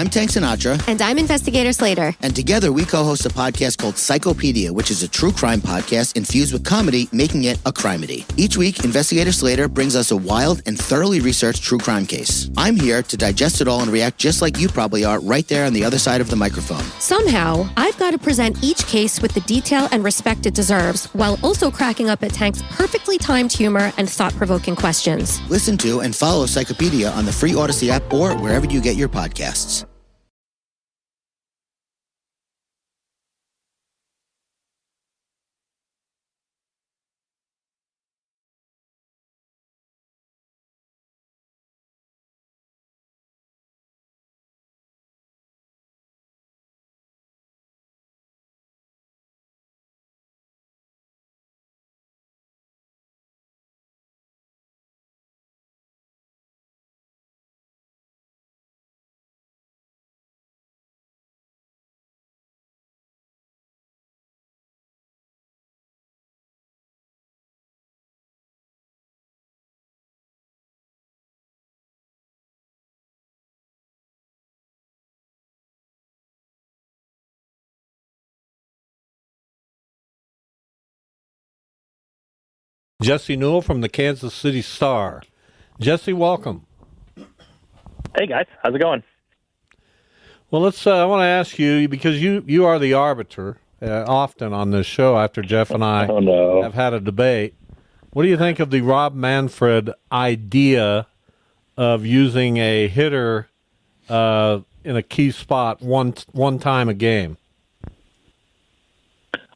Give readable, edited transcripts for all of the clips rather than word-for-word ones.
I'm Tank Sinatra. And I'm Investigator Slater. And together we co-host a podcast called Psychopedia, which is a true crime podcast infused with comedy, making it a crimedy. Each week, Investigator Slater brings us a wild and thoroughly researched true crime case. I'm here to digest it all and react just like you probably are right there on the other side of the microphone. Somehow, I've got to present each case with the detail and respect it deserves, while also cracking up at Tank's perfectly timed humor and thought-provoking questions. Listen to and follow Psychopedia on the free Odyssey app or wherever you get your podcasts. Jesse Newell from the Kansas City Star. Jesse, welcome. Hey, guys. How's it going? Well, I want to ask you, because you are the arbiter often on this show after Jeff and I have had a debate. What do you think of the Rob Manfred idea of using a hitter in a key spot one time a game?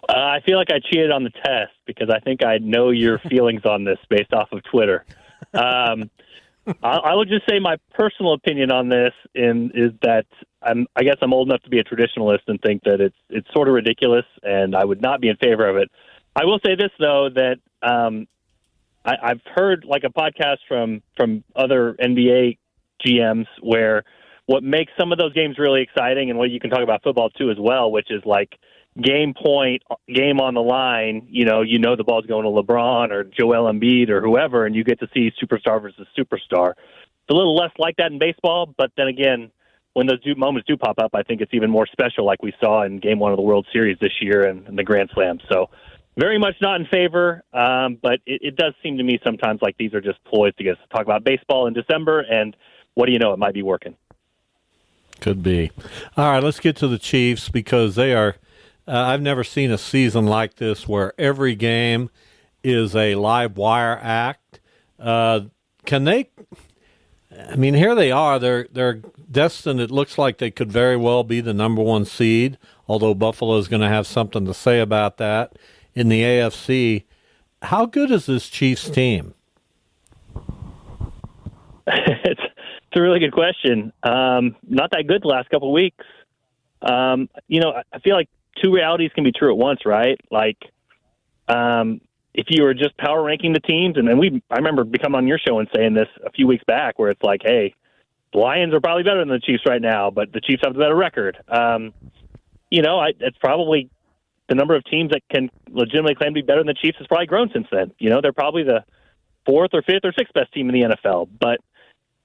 I feel like I cheated on the test because I think I know your feelings on this based off of Twitter. I would just say my personal opinion on this is that I guess I'm old enough to be a traditionalist and think that it's sort of ridiculous, and I would not be in favor of it. I will say this, though, that I've heard like a podcast from other NBA GMs where what makes some of those games really exciting, and what you can talk about football too as well, which is like game point, game on the line, you know the ball's going to LeBron or Joel Embiid or whoever, and you get to see superstar versus superstar. It's a little less like that in baseball, but then again, when those moments do pop up, I think it's even more special, like we saw in Game 1 of the World Series this year and the Grand Slam. So very much not in favor, but it does seem to me sometimes like these are just ploys to get us to talk about baseball in December, and what do you know, it might be working. Could be. All right, let's get to the Chiefs, because they are I've never seen a season like this where every game is a live wire act. Can they? I mean, here they are. They're destined. It looks like they could very well be the number one seed, although Buffalo is going to have something to say about that in the AFC. How good is this Chiefs team? It's a really good question. Not that good the last couple of weeks. I feel like two realities can be true at once, right? Like, if you were just power ranking the teams, and I remember becoming on your show and saying this a few weeks back, where it's like, hey, the Lions are probably better than the Chiefs right now, but the Chiefs have the better record. It's probably the number of teams that can legitimately claim to be better than the Chiefs has probably grown since then. They're probably the fourth or fifth or sixth best team in the NFL. But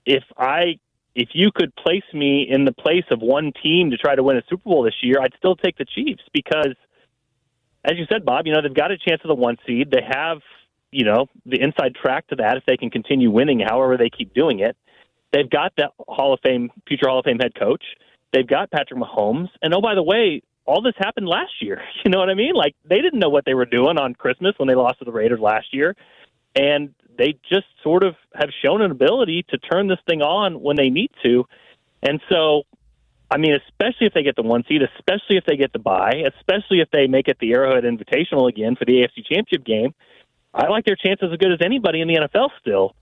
if you could place me in the place of one team to try to win a Super Bowl this year, I'd still take the Chiefs because, as you said, Bob, they've got a chance of the one seed. They have, the inside track to that if they can continue winning however they keep doing it. They've got that future Hall of Fame head coach. They've got Patrick Mahomes. And, oh, by the way, all this happened last year. You know what I mean? Like, they didn't know what they were doing on Christmas when they lost to the Raiders last year. And they just sort of have shown an ability to turn this thing on when they need to. And so, I mean, especially if they get the one seed, especially if they get the bye, especially if they make it the Arrowhead Invitational again for the AFC Championship game, I like their chances as good as anybody in the NFL still.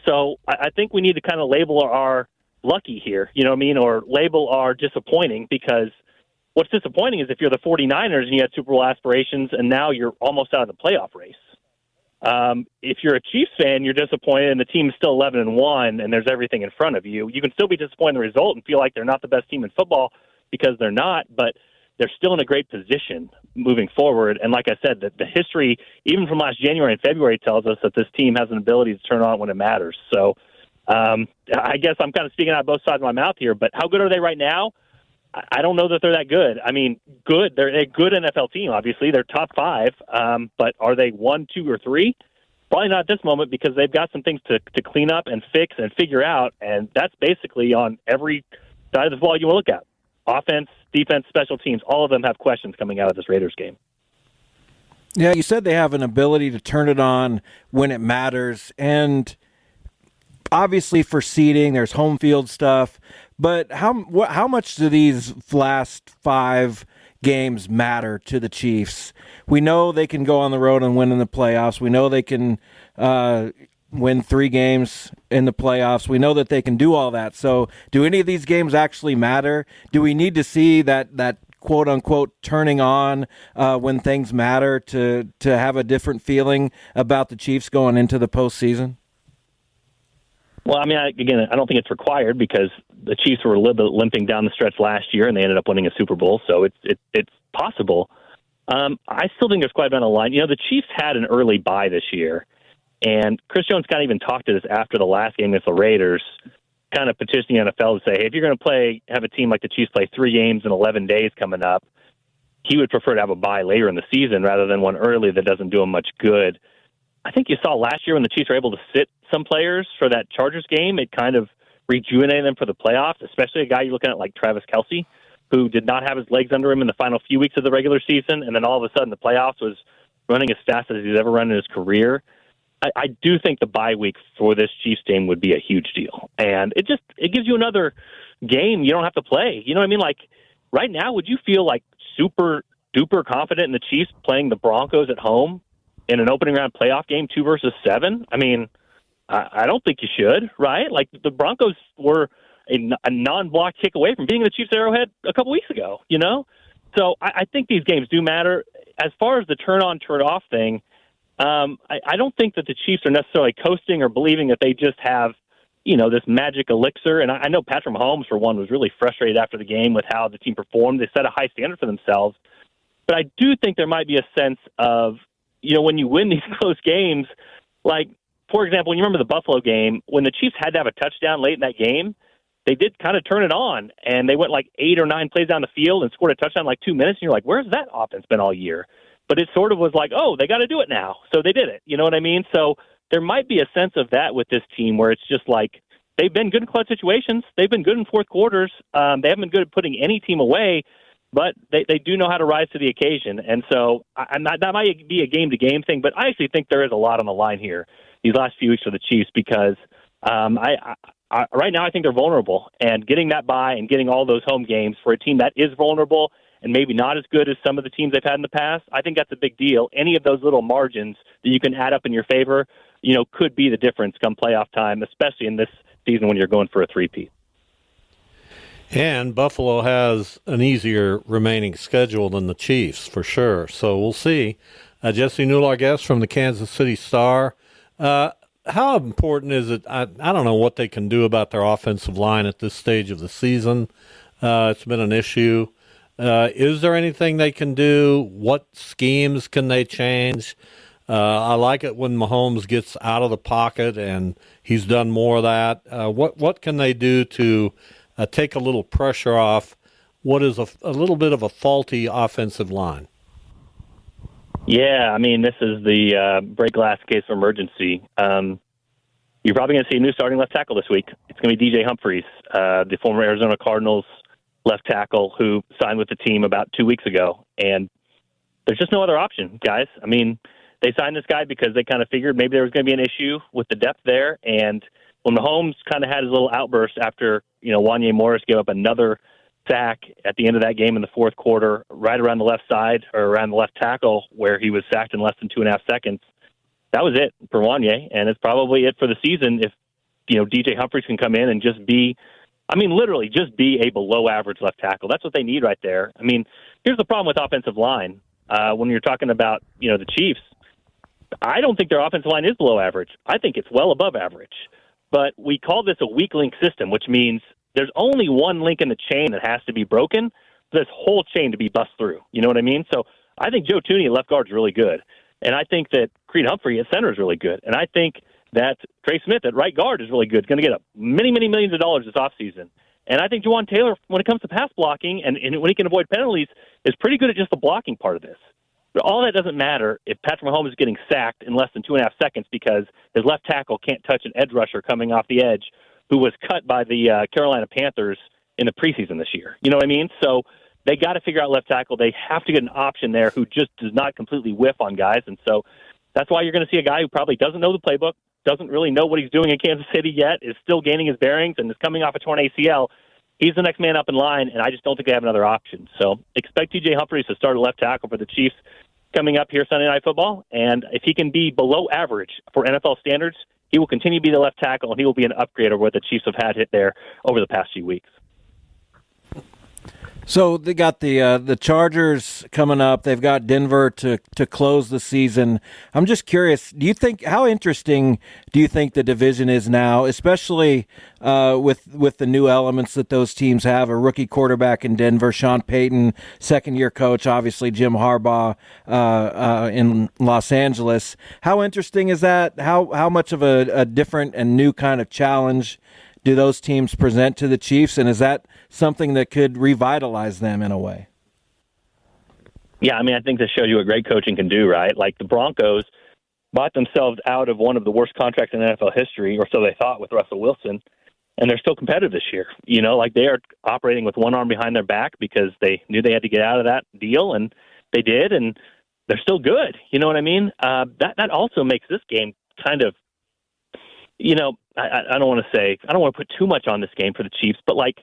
So I think we need to kind of label our lucky here, you know what I mean, or label our disappointing, because what's disappointing is if you're the 49ers and you had Super Bowl aspirations and now you're almost out of the playoff race. If you're a Chiefs fan, you're disappointed and the team is still 11-1 and there's everything in front of you. You can still be disappointed in the result and feel like they're not the best team in football because they're not, but they're still in a great position moving forward. And like I said, the history, even from last January and February, tells us that this team has an ability to turn on when it matters. So I guess I'm kind of speaking out of both sides of my mouth here, but how good are they right now? I don't know that they're that good. I mean, good. They're a good NFL team, obviously. They're top 5, but are they 1, 2, or 3? Probably not at this moment because they've got some things to clean up and fix and figure out, and that's basically on every side of the ball you want to look at. Offense, defense, special teams, all of them have questions coming out of this Raiders game. Yeah, you said they have an ability to turn it on when it matters, and obviously for seeding, there's home field stuff, but how much do these last 5 games matter to the Chiefs? We know they can go on the road and win in the playoffs. We know they can win 3 games in the playoffs. We know that they can do all that. So do any of these games actually matter? Do we need to see that quote-unquote turning on when things matter to have a different feeling about the Chiefs going into the postseason? Well, I mean, again, I don't think it's required because the Chiefs were a little bit limping down the stretch last year, and they ended up winning a Super Bowl, so it's possible. I still think there's quite a bit on the line. You know, the Chiefs had an early bye this year, and Chris Jones kind of even talked to this after the last game against the Raiders, kind of petitioning the NFL to say, hey, if you're going to have a team like the Chiefs play 3 games in 11 days coming up, he would prefer to have a bye later in the season rather than one early that doesn't do him much good. I think you saw last year when the Chiefs were able to sit some players for that Chargers game, it kind of rejuvenated them for the playoffs, especially a guy you're looking at like Travis Kelce, who did not have his legs under him in the final few weeks of the regular season, and then all of a sudden the playoffs was running as fast as he's ever run in his career. I do think the bye week for this Chiefs team would be a huge deal. And it gives you another game you don't have to play. You know what I mean? Like, right now, would you feel like super duper confident in the Chiefs playing the Broncos at home in an opening round playoff game, 2 versus 7? I mean, I don't think you should, right? Like, the Broncos were a non-block kick away from being the Chiefs Arrowhead a couple weeks ago, you know? So I think these games do matter. As far as the turn-on, turn-off thing, I don't think that the Chiefs are necessarily coasting or believing that they just have, you know, this magic elixir. And I know Patrick Mahomes, for one, was really frustrated after the game with how the team performed. They set a high standard for themselves. But I do think there might be a sense of, you know, when you win these close games, like, for example, when you remember the Buffalo game, when the Chiefs had to have a touchdown late in that game, they did kind of turn it on, and they went like 8 or 9 plays down the field and scored a touchdown in like 2 minutes, and you're like, where's that offense been all year? But it sort of was like, oh, they got to do it now. So they did it. You know what I mean? So there might be a sense of that with this team where it's just like they've been good in clutch situations. They've been good in fourth quarters. They haven't been good at putting any team away, but they do know how to rise to the occasion. And so that might be a game-to-game thing, but I actually think there is a lot on the line here these last few weeks for the Chiefs because right now I think they're vulnerable. And getting that bye and getting all those home games for a team that is vulnerable and maybe not as good as some of the teams they've had in the past, I think that's a big deal. Any of those little margins that you can add up in your favor, you know, could be the difference come playoff time, especially in this season when you're going for a three-peat. And Buffalo has an easier remaining schedule than the Chiefs, for sure. So we'll see. Jesse Newell, our guest from the Kansas City Star. How important is it? I don't know what they can do about their offensive line at this stage of the season. It's been an issue. Is there anything they can do? What schemes can they change? I like it when Mahomes gets out of the pocket, and he's done more of that. What can they do to take a little pressure off what is a little bit of a faulty offensive line? Yeah, I mean, this is the break glass case of emergency. You're probably going to see a new starting left tackle this week. It's going to be DJ Humphries, the former Arizona Cardinals left tackle who signed with the team about 2 weeks ago. And there's just no other option, guys. I mean, they signed this guy because they kind of figured maybe there was going to be an issue with the depth there. And when Mahomes kind of had his little outburst after, you know, Wanya Morris gave up another sack at the end of that game in the fourth quarter, right around the left side or around the left tackle where he was sacked in less than 2.5 seconds, that was it for Wanya. And it's probably it for the season if, you know, DJ Humphries can come in and just be, I mean, literally just be a below-average left tackle. That's what they need right there. I mean, here's the problem with offensive line. When you're talking about, you know, the Chiefs, I don't think their offensive line is below average. I think it's well above average. But we call this a weak link system, which means there's only one link in the chain that has to be broken for this whole chain to be bust through. You know what I mean? So I think Joe Thuney at left guard is really good. And I think that Creed Humphrey at center is really good. And I think that Trey Smith at right guard is really good. Going to get many, many millions of dollars this offseason. And I think Juwan Taylor, when it comes to pass blocking and when he can avoid penalties, is pretty good at just the blocking part of this. But all that doesn't matter if Patrick Mahomes is getting sacked in less than 2.5 seconds because his left tackle can't touch an edge rusher coming off the edge who was cut by the Carolina Panthers in the preseason this year. You know what I mean? So they got to figure out left tackle. They have to get an option there who just does not completely whiff on guys. And so that's why you're going to see a guy who probably doesn't know the playbook, doesn't really know what he's doing in Kansas City yet, is still gaining his bearings, and is coming off a torn ACL. He's the next man up in line, and I just don't think they have another option. So expect T.J. Humphries to start a left tackle for the Chiefs coming up here Sunday Night Football. And if he can be below average for NFL standards, he will continue to be the left tackle, and he will be an upgrade over what the Chiefs have had hit there over the past few weeks. So they got the Chargers coming up. They've got Denver to close the season. I'm just curious. How interesting do you think the division is now, especially with the new elements that those teams have? A rookie quarterback in Denver, Sean Payton, second-year coach, obviously Jim Harbaugh in Los Angeles. How interesting is that? How much of a different and new kind of challenge do those teams present to the Chiefs, and is that something that could revitalize them in a way? Yeah, I mean, I think this shows you what great coaching can do, right? Like the Broncos bought themselves out of one of the worst contracts in NFL history, or so they thought, with Russell Wilson, and they're still competitive this year. You know, like they are operating with one arm behind their back because they knew they had to get out of that deal, and they did, and they're still good. You know what I mean? That also makes this game kind of, you know, I don't want to put too much on this game for the Chiefs, but like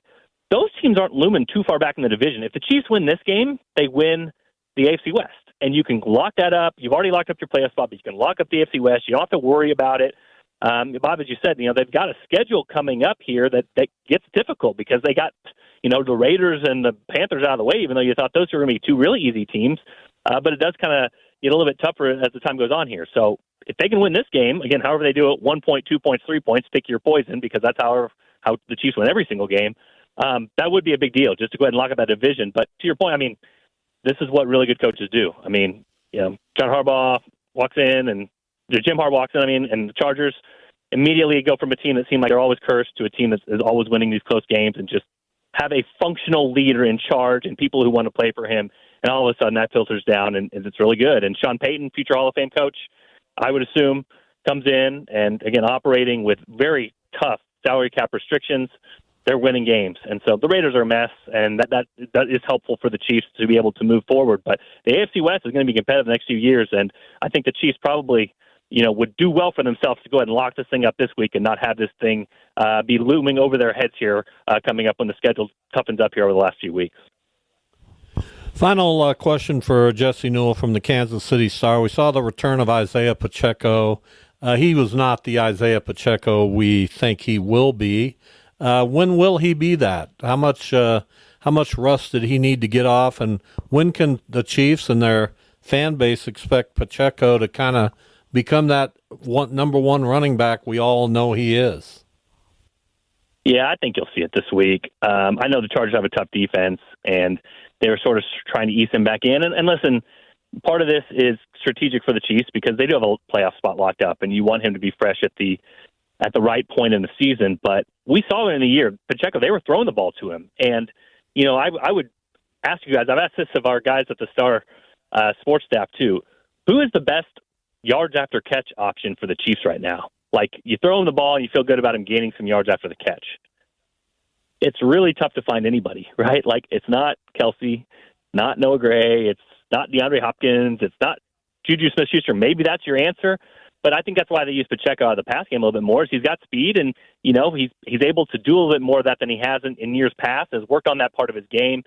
those teams aren't looming too far back in the division. If the Chiefs win this game, they win the AFC West, and you can lock that up. You've already locked up your playoff spot, but you can lock up the AFC West. You don't have to worry about it. Bob, as you said, you know, they've got a schedule coming up here that gets difficult because they got, you know, the Raiders and the Panthers out of the way, even though you thought those were going to be two really easy teams. But it does kind of get a little bit tougher as the time goes on here. So if they can win this game, again, however they do it, 1 point, 2 points, 3 points, pick your poison, because that's how the Chiefs win every single game. That would be a big deal just to go ahead and lock up that division. But to your point, I mean, this is what really good coaches do. I mean, you know, John Harbaugh walks in, and Jim Harbaugh walks in, and the Chargers immediately go from a team that seemed like they're always cursed to a team that is always winning these close games, and just have a functional leader in charge and people who want to play for him. And all of a sudden that filters down, and it's really good. And Sean Payton, future Hall of Fame coach, I would assume, comes in and, again, operating with very tough salary cap restrictions. They're winning games. And so the Raiders are a mess, and that is helpful for the Chiefs to be able to move forward. But the AFC West is going to be competitive the next few years, and I think the Chiefs probably, you know, would do well for themselves to go ahead and lock this thing up this week and not have this thing be looming over their heads here coming up when the schedule toughens up here over the last few weeks. Final question for Jesse Newell from the Kansas City Star. We saw the return of Isaiah Pacheco. He was not the Isaiah Pacheco we think he will be. When will he be that? How much rust did he need to get off? And when can the Chiefs and their fan base expect Pacheco to kind of become that number one running back we all know he is? Yeah, I think you'll see it this week. I know the Chargers have a tough defense, and they were sort of trying to ease him back in. And listen, part of this is strategic for the Chiefs because they do have a playoff spot locked up, and you want him to be fresh at the right point in the season. But we saw it in the year. Pacheco, they were throwing the ball to him. And, you know, I would ask you guys, I've asked this of our guys at the Star sports staff too, who is the best yards after catch option for the Chiefs right now? Like, you throw him the ball and you feel good about him gaining some yards after the catch. It's really tough to find anybody, right? Like, it's not Kelsey, not Noah Gray, it's not DeAndre Hopkins, it's not Juju Smith-Schuster. Maybe that's your answer, but I think that's why they use Pacheco out of the pass game a little bit more. Is he's got speed, and, you know, he's able to do a little bit more of that than he has in years past, has worked on that part of his game.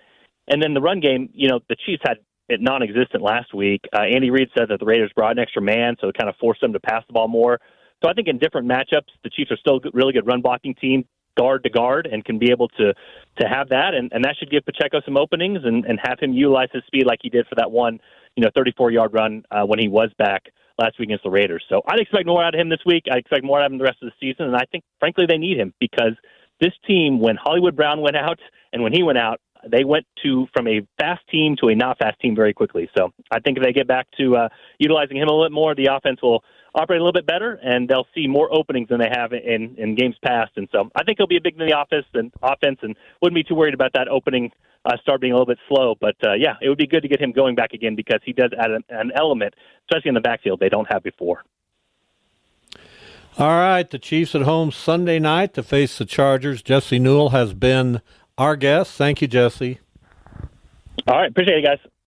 And then the run game, you know, the Chiefs had it non-existent last week. Andy Reid said that the Raiders brought an extra man, so it kind of forced them to pass the ball more. So I think in different matchups, the Chiefs are still a really good run blocking team, guard to guard, and can be able to have that. And that should give Pacheco some openings and have him utilize his speed like he did for that one, 34-yard run when he was back last week against the Raiders. So I'd expect more out of him this week. I expect more out of him the rest of the season. And I think, frankly, they need him because this team, when Hollywood Brown went out and when he went out, they went from a fast team to a not fast team very quickly. So I think if they get back to utilizing him a little bit more, the offense will operate a little bit better, and they'll see more openings than they have in games past. And so I think he'll be a big in the offense, and wouldn't be too worried about that opening start being a little bit slow. But, yeah, it would be good to get him going back again because he does add an element, especially in the backfield, they don't have before. All right, the Chiefs at home Sunday night to face the Chargers. Jesse Newell has been our guest. Thank you, Jesse. All right, appreciate it, guys.